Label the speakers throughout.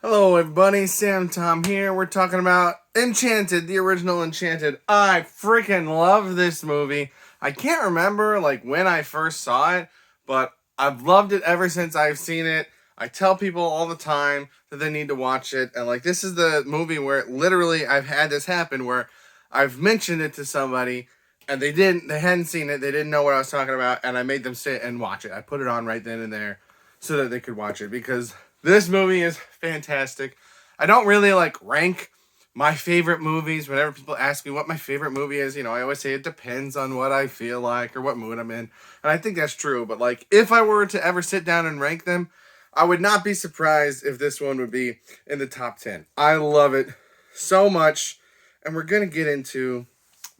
Speaker 1: Hello everybody, Sam Tom here. We're talking about Enchanted, the original Enchanted. I freaking love this movie. I can't remember when I first saw it, but I've loved it ever since I've seen it. I tell people all the time that they need to watch it, and this is the movie where literally I've had this happen where I've mentioned it to somebody and they hadn't seen it, they didn't know what I was talking about, and I made them sit and watch it. I put it on right then and there so that they could watch it because this movie is fantastic. I don't really rank my favorite movies. Whenever people ask me what my favorite movie is, I always say it depends on what I feel like or what mood I'm in. And I think that's true. But if I were to ever sit down and rank them, I would not be surprised if this one would be in the top 10. I love it so much. And we're going to get into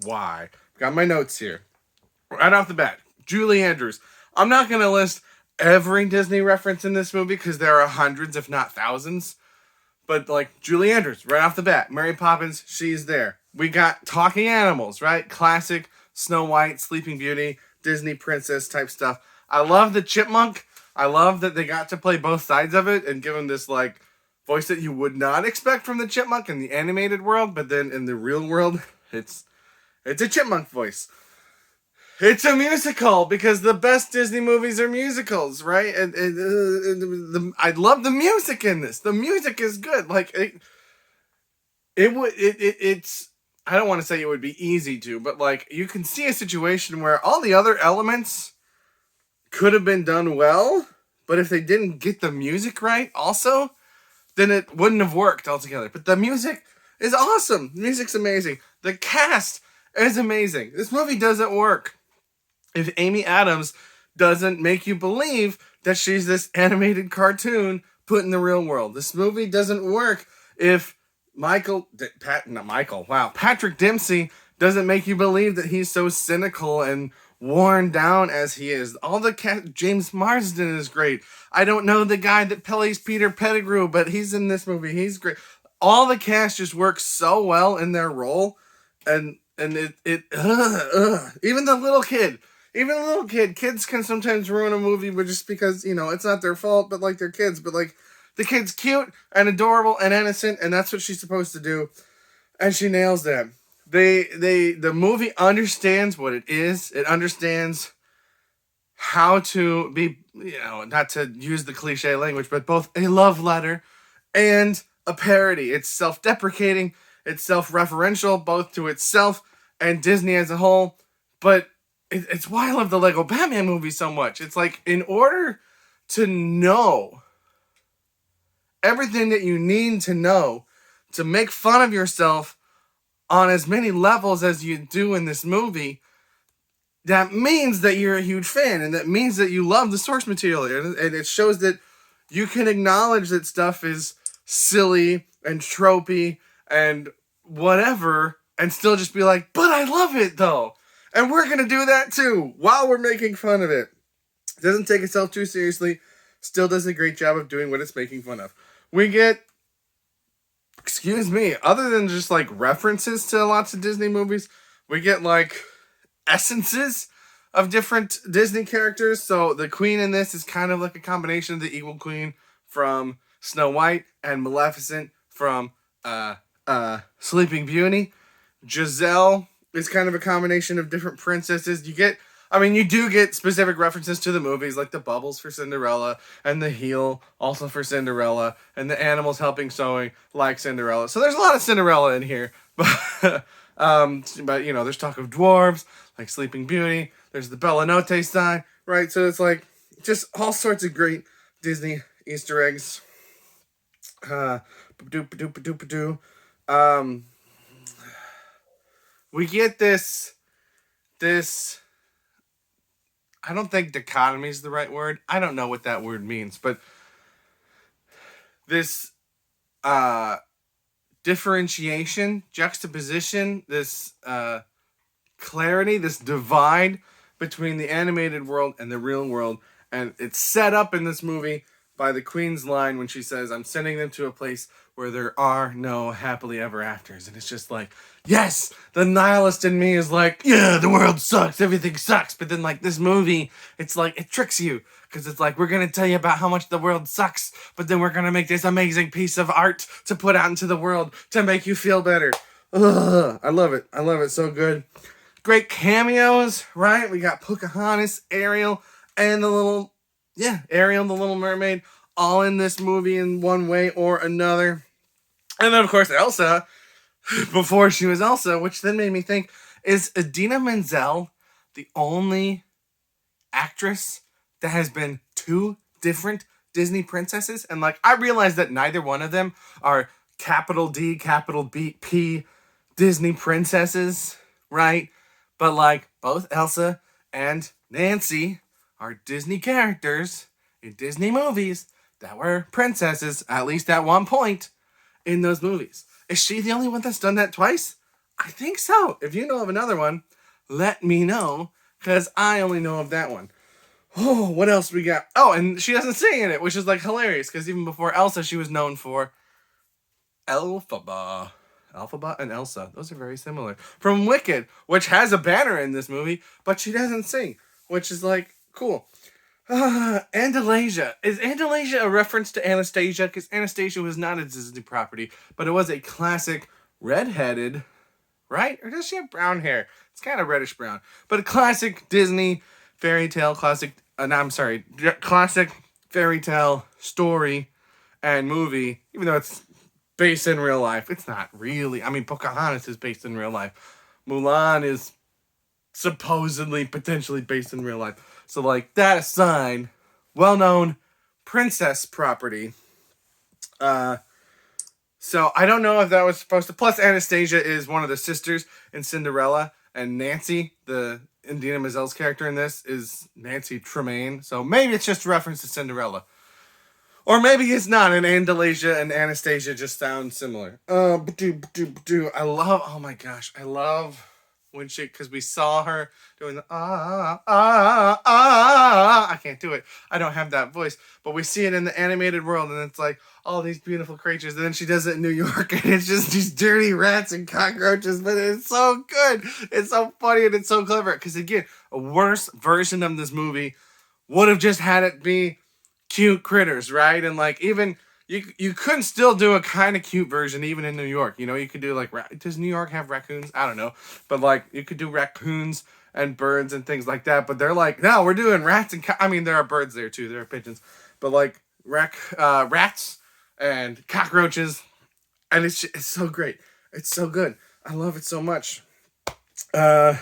Speaker 1: why. Got my notes here. Right off the bat, Julie Andrews. I'm not going to list every Disney reference in this movie because there are hundreds, if not thousands. But Julie Andrews, right off the bat, Mary Poppins, she's there. We got talking animals, right? Classic Snow White, Sleeping Beauty, Disney princess type stuff. I love the chipmunk. I love that they got to play both sides of it and give him this voice that you would not expect from the chipmunk in the animated world, but then in the real world, it's a chipmunk voice. It's a musical because the best Disney movies are musicals, right? And I love the music in this. The music is good. It's I don't want to say it would be easy to, but you can see a situation where all the other elements could have been done well, but if they didn't get the music right also, then it wouldn't have worked altogether. But the music is awesome. The music's amazing. The cast is amazing. This movie doesn't work if Amy Adams doesn't make you believe that she's this animated cartoon put in the real world. This movie doesn't work if Patrick Dempsey doesn't make you believe that he's so cynical and worn down as he is. All the cast, James Marsden is great. I don't know the guy that plays Peter Pettigrew, but he's in this movie. He's great. All the cast just works so well in their role, and even the little kid. Even a little kid. Kids can sometimes ruin a movie, but just because, it's not their fault, but they're kids. But the kid's cute and adorable and innocent, and that's what she's supposed to do. And she nails that. The movie understands what it is. It understands how to be, not to use the cliche language, but both a love letter and a parody. It's self-deprecating. It's self-referential, both to itself and Disney as a whole. But it's why I love the Lego Batman movie so much. It's in order to know everything that you need to know to make fun of yourself on as many levels as you do in this movie, that means that you're a huge fan, and that means that you love the source material. And it shows that you can acknowledge that stuff is silly and tropey and whatever, and still just be like, but I love it though. And we're going to do that too, while we're making fun of it. It doesn't take itself too seriously. Still does a great job of doing what it's making fun of. We get, other than just references to lots of Disney movies, we get essences of different Disney characters. So the queen in this is kind of a combination of the Evil Queen from Snow White and Maleficent from Sleeping Beauty. Giselle is kind of a combination of different princesses. You do get specific references to the movies, like the bubbles for Cinderella, and the heel also for Cinderella, and the animals helping sewing like Cinderella. So there's a lot of Cinderella in here. But there's talk of dwarves, like Sleeping Beauty. There's the Bella Notte sign, right? So it's just all sorts of great Disney Easter eggs. We get this, I don't think dichotomy is the right word. I don't know what that word means, but this differentiation, juxtaposition, this clarity, this divide between the animated world and the real world. And it's set up in this movie by the Queen's line when she says, "I'm sending them to a place where there are no happily ever afters." And it's just like, yes, the nihilist in me is like, yeah, the world sucks, everything sucks. But then, like, this movie, it's like, it tricks you. Because it's like, we're going to tell you about how much the world sucks, but then we're going to make this amazing piece of art to put out into the world to make you feel better. Ugh, I love it. I love it so good. Great cameos, right? We got Pocahontas, Ariel, and Ariel, the Little Mermaid, all in this movie in one way or another. And then, of course, Elsa, before she was Elsa, which then made me think, is Idina Menzel the only actress that has been two different Disney princesses? And, like, I realize that neither one of them are capital D, capital B, P Disney princesses, right? But, like, both Elsa and Nancy are Disney characters in Disney movies that were princesses, at least at one point in those movies. Is she the only one that's done that twice? I think so. If you know of another one, let me know, because I only know of that one. Oh, what else we got? Oh, and she doesn't sing in it, which is, like, hilarious, because even before Elsa, she was known for Elphaba. Elphaba and Elsa. Those are very similar. From Wicked, which has a banner in this movie, but she doesn't sing, which is, like, cool. Andalasia. Is Andalasia a reference to Anastasia? Because Anastasia was not a Disney property, but it was a classic redheaded, right? Or does she have brown hair? It's kind of reddish brown. But a classic Disney fairy tale, classic fairy tale story and movie, even though it's based in real life. It's not really. I mean, Pocahontas is based in real life. Mulan is supposedly, potentially based in real life. So, like, that aside, well-known princess property. So I don't know if that was supposed to. Plus, Anastasia is one of the sisters in Cinderella, and Nancy, the Idina Menzel's character in this, is Nancy Tremaine. So maybe it's just a reference to Cinderella. Or maybe it's not, and Andalasia and Anastasia just sound similar. I love, oh my gosh, I love when she, because we saw her doing the I can't do it. I don't have that voice. But we see it in the animated world, and it's like all these beautiful creatures. And then she does it in New York, and it's just these dirty rats and cockroaches. But it's so good. It's so funny, and it's so clever. Because again, a worse version of this movie would have just had it be cute critters, right? And like even you couldn't still do a kind of cute version even in New York. You know, you could do like, does New York have raccoons? I don't know, but like you could do raccoons and birds and things like that. But they're like, no, we're doing rats and I mean, there are birds there too. There are pigeons, but like rats and cockroaches, and it's so great. It's so good. I love it so much. The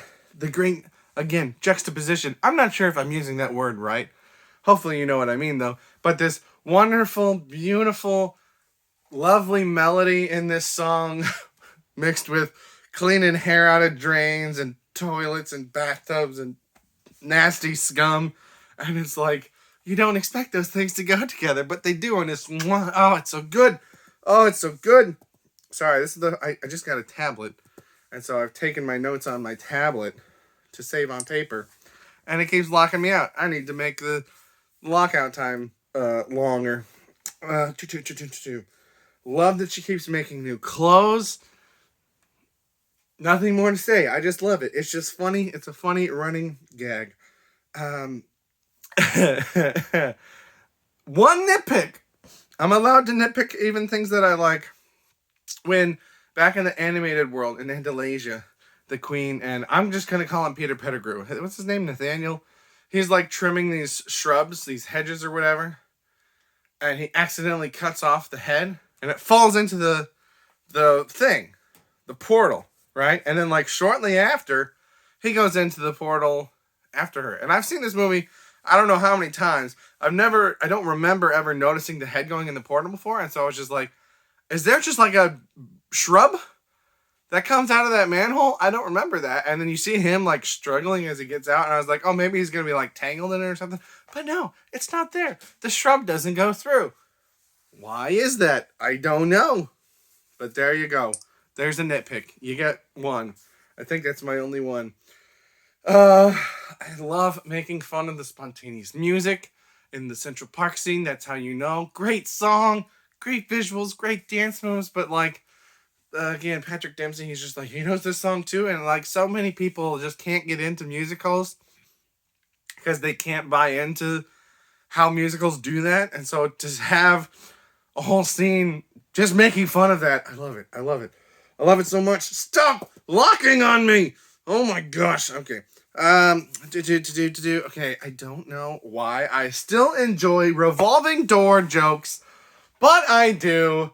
Speaker 1: great, again, juxtaposition. I'm not sure if I'm using that word right. Hopefully you know what I mean, though. But this wonderful, beautiful, lovely melody in this song mixed with cleaning hair out of drains and toilets and bathtubs and nasty scum. And it's like, you don't expect those things to go together, but they do. And it's, oh, it's so good. Oh, it's so good. Sorry, this is I just got a tablet. And so I've taken my notes on my tablet to save on paper. And it keeps locking me out. I need to make the lockout time longer. Love that she keeps making new clothes. Nothing more to say. I just love it. It's just funny. It's a funny running gag. One nitpick. I'm allowed to nitpick even things that I like. When back in the animated world in Andalasia, the queen, and I'm just going to call him Peter Pettigrew. What's his name? Nathaniel? He's like trimming these shrubs, these hedges or whatever. And he accidentally cuts off the head. And it falls into the thing. The portal. Right? And then like shortly after, he goes into the portal after her. And I've seen this movie, I don't know how many times. I don't remember ever noticing the head going in the portal before. And so I was just like, is there just like a shrub that comes out of that manhole? I don't remember that. And then you see him like struggling as he gets out. And I was like, oh, maybe he's going to be like tangled in it or something. But no, it's not there. The shrub doesn't go through. Why is that? I don't know. But there you go. There's a nitpick. You get one. I think that's my only one. I love making fun of the spontaneous music in the Central Park scene. That's how you know. Great song, great visuals, great dance moves. But like, again, Patrick Dempsey, he's just like, he knows this song too. And like, so many people just can't get into musicals because they can't buy into how musicals do that. And so to have a whole scene just making fun of that, I love it. I love it. I love it so much. Stop locking on me. Oh my gosh. Okay. Okay, I don't know why I still enjoy revolving door jokes, but I do.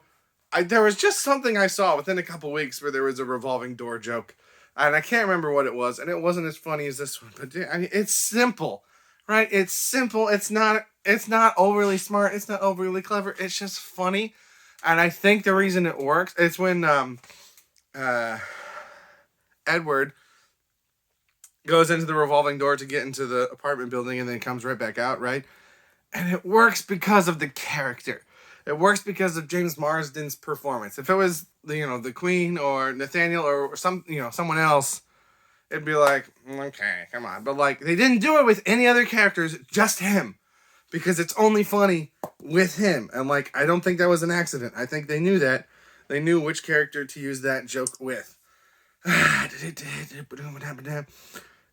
Speaker 1: There was just something I saw within a couple weeks where there was a revolving door joke, and I can't remember what it was, and it wasn't as funny as this one. But I mean, it's simple, right? It's simple. It's not. It's not overly smart. It's not overly clever. It's just funny, and I think the reason it works is when Edward goes into the revolving door to get into the apartment building and then comes right back out, right? And it works because of the character. It works because of James Marsden's performance. If it was the Queen or Nathaniel or someone else, it'd be like, okay, come on. But like, they didn't do it with any other characters, just him, because it's only funny with him. And like, I don't think that was an accident. I think they knew that. They knew which character to use that joke with.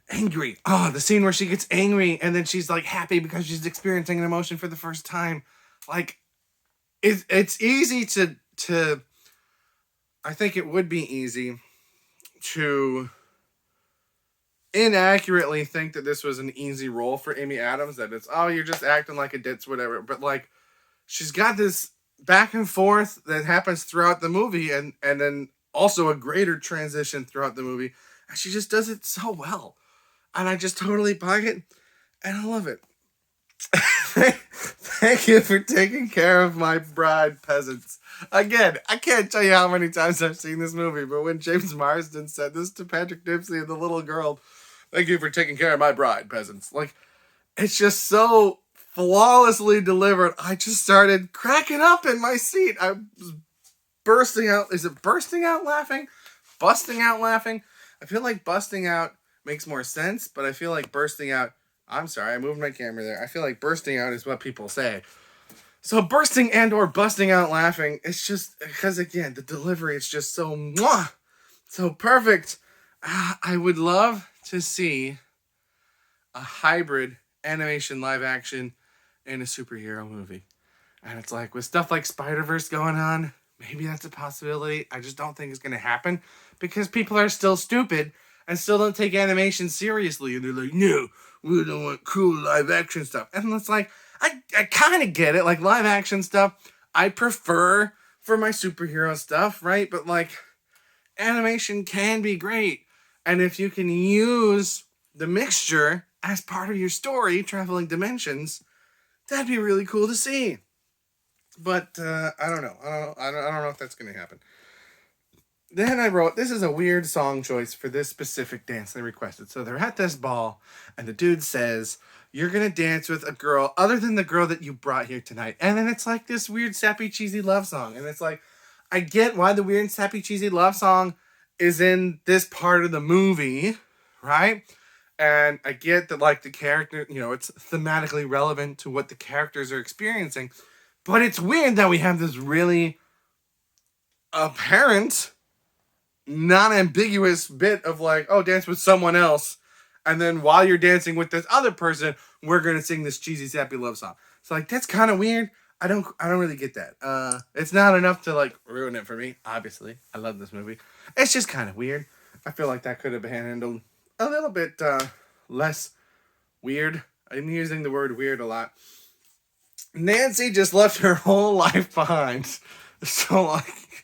Speaker 1: Angry. Oh, the scene where she gets angry and then she's like happy because she's experiencing an emotion for the first time. Like, it's easy to I think it would be easy to inaccurately think that this was an easy role for Amy Adams, that it's, oh, you're just acting like a ditz, whatever. But like, she's got this back and forth that happens throughout the movie, and then also a greater transition throughout the movie. And she just does it so well. And I just totally buy it, and I love it. Thank you for taking care of my bride, peasants. Again, I can't tell you how many times I've seen this movie, but when James Marsden said this to Patrick Dempsey and the little girl, thank you for taking care of my bride, peasants. Like, it's just so flawlessly delivered. I just started cracking up in my seat. I was bursting out. Is it bursting out laughing? Busting out laughing? I feel like busting out makes more sense, but I feel like bursting out, I'm sorry, I moved my camera there. I feel like bursting out is what people say. So bursting and or busting out laughing, it's just, because again, the delivery is just so mwah, so perfect. I would love to see a hybrid animation live action in a superhero movie. And it's like, with stuff like Spider-Verse going on, maybe that's a possibility. I just don't think it's going to happen because people are still stupid and still don't take animation seriously. And they're like, no, we don't want cool live action stuff. And it's like, I kind of get it. Like, live action stuff, I prefer for my superhero stuff, right? But like, animation can be great. And if you can use the mixture as part of your story, traveling dimensions, that'd be really cool to see. But I don't know. I don't know if that's going to happen. Then I wrote, this is a weird song choice for this specific dance they requested. So they're at this ball, and the dude says, you're going to dance with a girl other than the girl that you brought here tonight. And then it's like this weird, sappy, cheesy love song. And it's like, I get why the weird, sappy, cheesy love song is in this part of the movie, right? And I get that, like, the character, it's thematically relevant to what the characters are experiencing. But it's weird that we have this really apparent, non-ambiguous bit of like, oh, dance with someone else, and then while you're dancing with this other person, we're gonna sing this cheesy, sappy love song. So like, that's kind of weird. I don't really get that. It's not enough to like ruin it for me. Obviously, I love this movie. It's just kind of weird. I feel like that could have been handled a little bit less weird. I'm using the word weird a lot. Nancy just left her whole life behind. So like,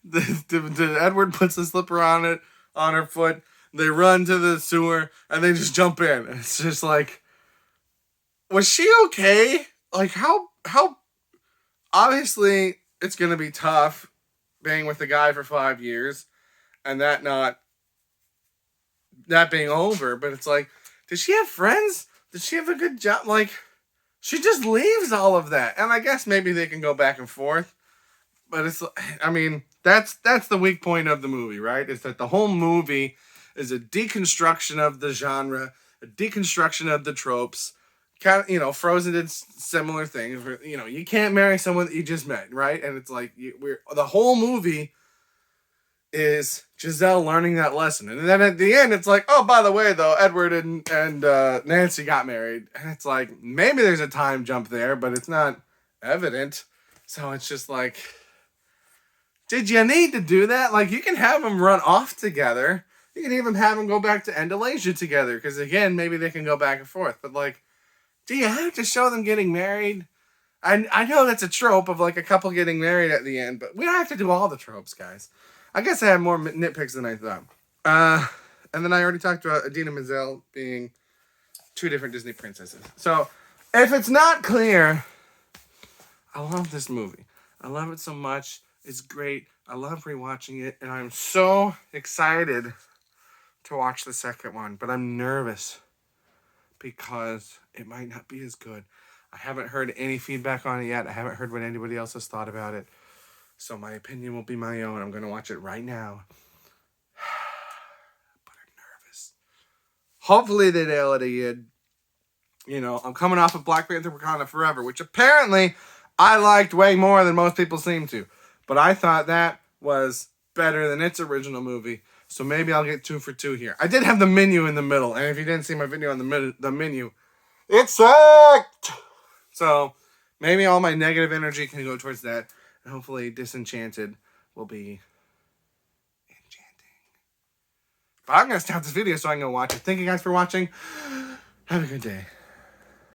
Speaker 1: the Edward puts the slipper on her foot. They run to the sewer and they just jump in. It's just like, was she okay? Like, how obviously it's gonna be tough being with the guy for 5 years and that being over. But it's like, did she have friends? Did she have a good job? Like, she just leaves all of that. And I guess maybe they can go back and forth. But it's, I mean, that's the weak point of the movie, right? Is that the whole movie is a deconstruction of the genre, a deconstruction of the tropes, kind of, Frozen did similar things. You can't marry someone that you just met, right? And it's like the whole movie is Giselle learning that lesson, and then at the end, it's like, oh, by the way, though, Edward and Nancy got married, and it's like maybe there's a time jump there, but it's not evident. So it's just like, did you need to do that? Like, you can have them run off together. You can even have them go back to Andalasia together, because again, maybe they can go back and forth. But like, do you have to show them getting married? I know that's a trope of like a couple getting married at the end, but we don't have to do all the tropes, guys. I guess I have more nitpicks than I thought. And then I already talked about Idina Menzel being two different Disney princesses. So, if it's not clear, I love this movie. I love it so much. It's great. I love rewatching it, and I'm so excited to watch the second one, but I'm nervous because it might not be as good. I haven't heard any feedback on it yet. I haven't heard what anybody else has thought about it. So my opinion will be my own. I'm going to watch it right now. But I'm nervous. Hopefully they nail it again. I'm coming off of Black Panther Wakanda Forever, which apparently I liked way more than most people seem to. But I thought that was better than its original movie. So maybe I'll get 2 for 2 here. I did have the menu in the middle. And if you didn't see my video on the menu, it sucked! So maybe all my negative energy can go towards that. And hopefully Disenchanted will be enchanting. But I'm going to stop this video so I can go watch it. Thank you guys for watching. Have a good day.